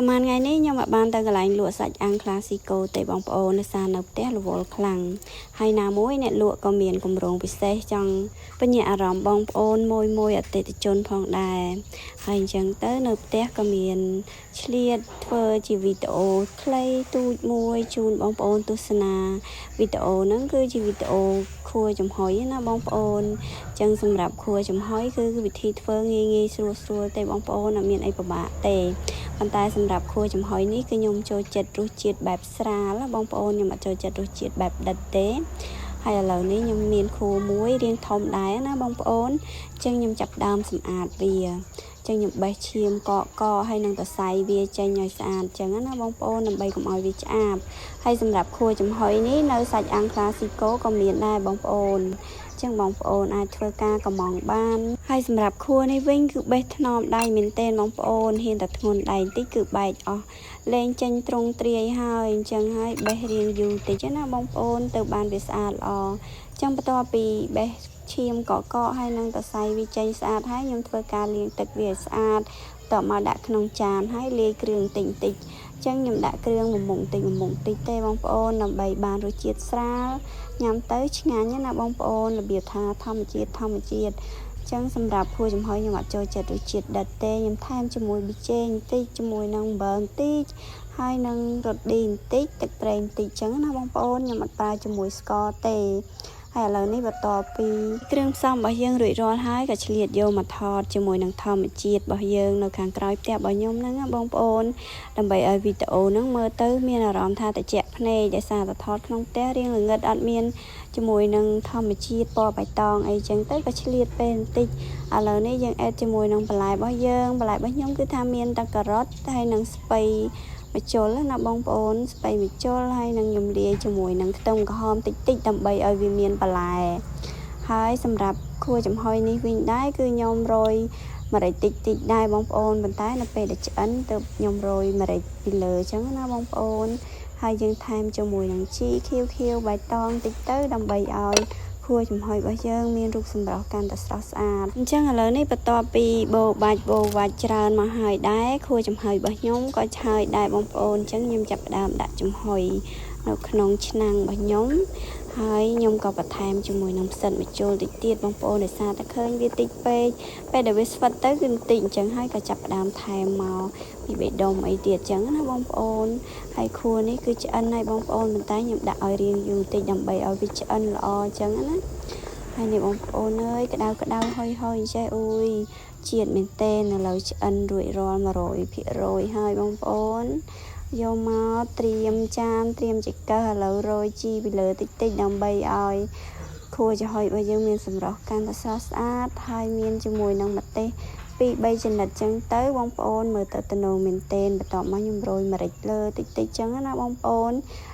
ประมาณไงនេះខ្ញុំបានទៅកន្លែងលក់សាច់អាំង Classico ទេបងប្អូននៅសារនៅផ្ទះរវល់ខ្លាំងហើយណាមួយអ្នកលក់ក៏មានគម្រោងពិសេសចង់បញ្ញាអារម្មណ៍បងប្អូនមួយអតិថិជនផងដែរហើយអញ្ចឹងទៅនៅផ្ទះក៏មានឆ្លៀតធ្វើជាវីដេអូខ្លីទូចមួយជូនបងប្អូនទស្សនាវីដេអូហ្នឹងគឺជាវីដេអូខួរចំហុយណាបងប្អូនអញ្ចឹងសម្រាប់ខួរចំហុយគឺវិធីធ្វើងាយស្រួលទេបងប្អូនអត់មានអីពិបាកទេប៉ុន្តែសម្រាប់ខួរចំហុយនេះគឺខ្ញុំចូលចិត្តរសជាតិបែបស្រាលបងប្អូនខ្ញុំអត់ចូលចិត្តរសជាតិបែបដិតទេហើយឥឡូវនេះខ្ញុំមានខួរមួយរាងធំដែរណាបងប្អូនអញ្ចឹងខ្ញុំចាប់ដើមសម្អាតវាចឹងខ្ញុំបេះឈាមកកហើយនឹងសរសៃវាចេញឲ្យស្អាតចឹងណាបងប្អូនដើម្បីកុំឲ្យវាឆ្អាបហើយសម្រាប់ខួរចំហុយនេះនៅសាច់អាំង Classico ក៏មានដែរបងប្អូនចឹងបងប្អូនអាចធ្វើការកម្មង់បានហើយសម្រាប់ខួរនេះវិញគឺបេះថ្នមដៃមែនទែនបងប្អូនហ៊ានតែធ្ងន់ដៃបន្តិចគឺបែកអស់លែងចេញត្រង់ទ្រាយហើយអញ្ចឹងហើយបេះរៀងយូរតិចណាបងប្អូនទៅបានវាស្អាតល្អចឹងបន្ទាប់ពីបេះឈាមកកហើយនឹងសរសៃវាចេញស្អាតហើយខ្ញុំធ្វើការលាងទឹកវាឲ្យស្អាតតមកដាក់ក្នុងចានហើយលាយគ្រឿងតិចអញ្ចឹងខ្ញុំដាក់គ្រឿងមុំមុំតិចទេបងប្អូនដើម្បីបានរសជាតិស្រាលញ៉ាំទៅឆ្ងាញ់ណាបងប្អូនរបៀបថាធម្មជាតិអញ្ចឹងសម្រាប់ខួរចំហុយខ្ញុំអត់ចូលចិត្តរសជាតិដិតទេខ្ញុំថែមជាមួយប៊ីចេងបន្តិចជាមួយនឹងអំបិលបន្តិចហើយនឹងរ៉តឌីបន្តិចទឹកប្រេងបន្តិចអញ្ចឹងណាបងប្អូនខ្ញុំអត់ប្រើជាមួយស្ករទេហើយឥឡូវនេះបន្ទាប់ពីគ្រឿងផ្សំរបស់យើងរួចរាល់ហើយក៏ឆ្លៀតយកមកថតជាមួយនឹងធម្មជាតិរបស់យើងនៅខាងក្រោយផ្ទះរបស់ខ្ញុំហ្នឹងណាបងប្អូនដើម្បីឲ្យវីដេអូហ្នឹងមើលទៅមានអារម្មណ៍ថាត្រជាក់ភ្នែកដោយសារតែថតក្នុងផ្ទះរៀងល្ងឹតអត់មានជាមួយនឹងធម្មជាតិពណ៌បៃតងអីចឹងទៅក៏ឆ្លៀតពេលបន្តិចឥឡូវនេះយើងអេតជាមួយនឹងបន្លែរបស់យើងបន្លែរបស់ខ្ញុំគឺថាមានតែការ៉ុតហើយនឹងស្ពៃម្ជុលណាបងប្អូនស្ពៃម្ជុលហើយនឹងខ្ញុំលាយជាមួយនឹងខ្ទឹមក្រហមតិចដើម្បីឲ្យវាមានបន្លែហើយសម្រាប់ខួរចំហុយនេះវិញដែរគឺខ្ញុំរោយម្រេចតិចដែរបងប្អូនប៉ុន្តែនៅពេលដែលឆ្អិនទើបខ្ញុំរោយម្រេចពីលើអញ្ចឹងណាបងប្អូនហើយយើងថែមជាមួយនឹងជីខៀវបៃតងតិចទៅដើម្បីឲ្យខួរចំហុយរបស់យើងមានរូបសម្រស់កាន់តែស្រស់ស្អាតអញ្ចឹងឥឡូវនេះបន្ទាប់ពីបូបាច់ច្រើនមកហើយដែរខួរចំហុយរបស់ខ្ញុំក៏ឆើយដែរបងប្អូនអញ្ចឹងខ្ញុំចាប់ផ្ដើមដាក់ចំហុយនៅក្នុងឆ្នាំងរបស់ខ្ញុំហើយខ្ញុំក៏បន្ថែមជាមួយនឹងផ្សិតម្ជុលតិចទៀតបងប្អូនដោយសារតែឃើញវាតិចពេកពេលដែលវាស្វិតទៅគឺបន្តិចអញ្ចឹងហើយក៏ចាប់ផ្ដើមថែមមកពីបេះដូងអីទៀតអញ្ចឹងណាបងប្អូនហើយខួរនេះគឺឆ្អិនហើយបងប្អូនប៉ុន្តែខ្ញុំដាក់ឲ្យរាងយូរតិចដើម្បីឲ្យវាឆ្អិនល្អអញ្ចឹងណាហើយនេះបងប្អូនអើយក្តៅហុយចេះអុយជាតិមែនតើនៅលើឆ្អិនរួចរាល់ 100% ហើយបងប្អូនយកមកត្រៀមចានត្រៀមចង្កឹះឥឡូវរោយជីពីលើតិចដើម្បីឲ្យខួរចំហុយរបស់យើងមានសម្រស់កាន់តែស្រស់ស្អាតហើយមានជាមួយនឹងម្ទេស2-3ចំណិតចឹងទៅបងប្អូនមើលទៅទំនងមែនទែនបន្ទាប់មកខ្ញុំរោយម្រេចលើតិចចឹងណាបងប្អូន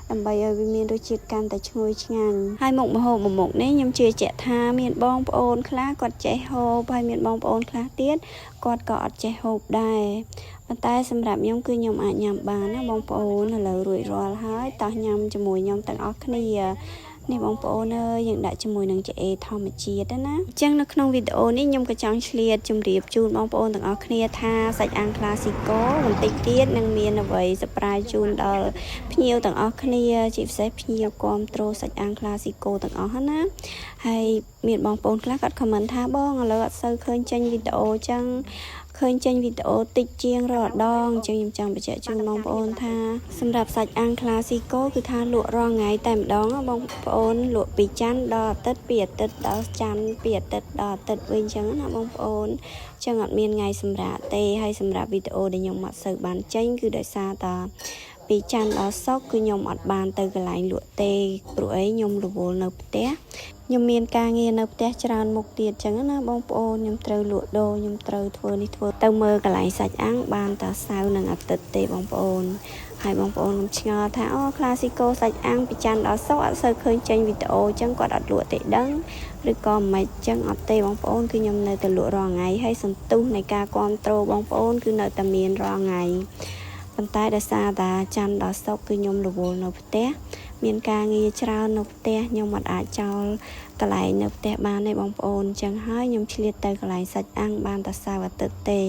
ដើម្បីឲ្យវាមានរសជាតិកាន់តែឈ្ងុយឆ្ងាញ់ហើយមុខម្ហូបមួយមុខនេះខ្ញុំជឿជាក់ថាមានបងប្អូនខ្លះគាត់ចេះហូបហើយមានបងប្អូនខ្លះទៀតគាត់ក៏អត់ចេះហូបដែរប៉ុន្តែសម្រាប់ខ្ញុំគឺខ្ញុំអាចញ៉ាំបានណាបងប្អូនឥឡូវរួចរាល់ហើយតោះញ៉ាំជាមួយខ្ញុំទាំងអស់គ្នានេះបងប្អូនអើយយើងដាក់ជាមួយនឹងចេធម្មជាតិណាអញ្ចឹងនៅក្នុងវីដេអូនេះខ្ញុំក៏ចង់ឆ្លៀតជម្រាបជូនបងប្អូនទាំងអស់គ្នាថាសាច់អាំង Classico បន្តិចទៀតនឹងមានអ្វីsurpriseជូនដល់ភ្ញៀវទាំងអស់គ្នាជាពិសេសភ្ញៀវគាំទ្រសាច់អាំង Classico ទាំងអស់ណាហើយមានបងប្អូនខ្លះគាត់ comment ថាបងឥឡូវអត់សូវឃើញចេញវីដេអូអញ្ចឹងឃើញចេញវីដេអូតិចជាងរាល់ដងអញ្ចឹងខ្ញុំចង់បញ្ជាក់ជូនបងប្អូនថាសម្រាប់សាច់អាំង Classico គឺថាលក់រាល់ថ្ងៃតែម្ដងបងប្អូនលក់ពីច័ន្ទដល់អាទិត្យពីអាទិត្យដល់ច័ន្ទពីអាទិត្យដល់អាទិត្យវិញអញ្ចឹងណាបងប្អូនអញ្ចឹងអត់មានថ្ងៃសម្រាប់ទេហើយសម្រាប់វីដេអូដែលខ្ញុំអត់សូវបានចេញគឺដោយសារតែពីច័ន្ទដល់សុក្រគឺខ្ញុំអត់បានទៅកន្លែងលក់ទេព្រោះអីខ្ញុំរវល់នៅផ្ទះខ្ញុំមានការងារនៅផ្ទះច្រើនមុខទៀតអញ្ចឹងណាបងប្អូនខ្ញុំត្រូវលក់ដូរខ្ញុំត្រូវធ្វើនេះធ្វើទៅមើលកន្លែងសាច់អាំងបានតែសៅរ៍និងអាទិត្យទេបងប្អូនហើយបងប្អូនខ្ញុំឆ្ងល់ថាអូ Classico សាច់អាំងពីច័ន្ទដល់សុក្រអត់សូវឃើញចេញវីដេអូអញ្ចឹងគាត់អត់លក់ទេដឹងឬក៏មិនអញ្ចឹងអត់ទេបងប្អូនគឺខ្ញុំនៅតែលក់រាល់ថ្ងៃហើយសន្ទុះនៃការគាំទ្របងប្អូនគឺនៅតែមានរាល់ថ្ងៃប៉ុន្តែដោយសារតែច័ន្ទដល់សុក្រគឺខ្ញុំរវល់នៅផ្ទះមានការងារច្រើននៅផ្ទះខ្ញុំអត់អាចចោលកន្លែងនៅផ្ទះបានទេបងប្អូនអញ្ចឹងហើយខ្ញុំឆ្លៀតទៅកន្លែងសាច់អាំងបានតែសៅរ៍អាទិត្យទេ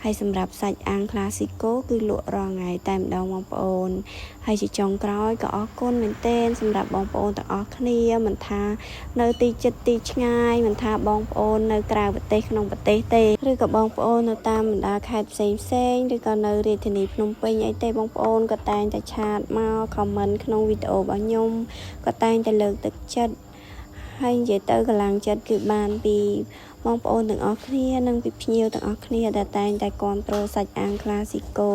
ហ ហើយសម្រាប់សាច់អាំង Classico គឺលក់រាល់ថ្ងៃតែម្ដងបងប្អូនហើយជាចុងក្រោយក៏អរគុណមែនទែនសម្រាប់បងប្អូនទាំងអស់គ្នាមិនថានៅទីជិតទីឆ្ងាយមិនថាបងប្អូននៅក្រៅប្រទេសក្នុងប្រទេសទេឬក៏បងប្អូននៅតាមបណ្ដាខេត្តផ្សេងឬក៏នៅរាជធានីភ្នំពេញអីទេបងប្អូនក៏តែងតែឆាតមក comment ក្នុងវីដេអូរបស់ខ្ញុំក៏តែងតែលើកទឹកចិត្តហើយនិយាយទៅកម្លាំងចិត្តគឺបានពីបងប្អូនទាំងអស់គ្នានិងពីភ្ញៀវទាំងអស់គ្នាដែលតែងតែគាំទ្រសាច់អាំង Classico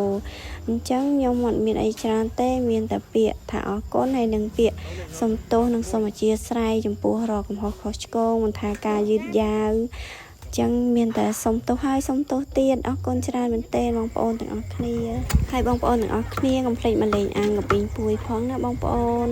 អញ្ចឹងខ្ញុំអត់មានអីច្រើនទេមានតែពាក្យថាអរគុណហើយនឹងពាក្យសុំទោសនិងសូមអធិស្ឋានចំពោះរាល់កំហុសខុសឆ្គងមិនថាការយឺតយ៉ាវចឹងមានតែសុំទោសហើយសុំទោសទៀតអរគុណច្រើនមែនទែនបងប្អូនទាំងអស់គ្នាហើយបងប្អូនទាំងអស់គ្នាកុំភ្លេចមកលេងអាំងកាពីងពួយផងណាបងប្អូន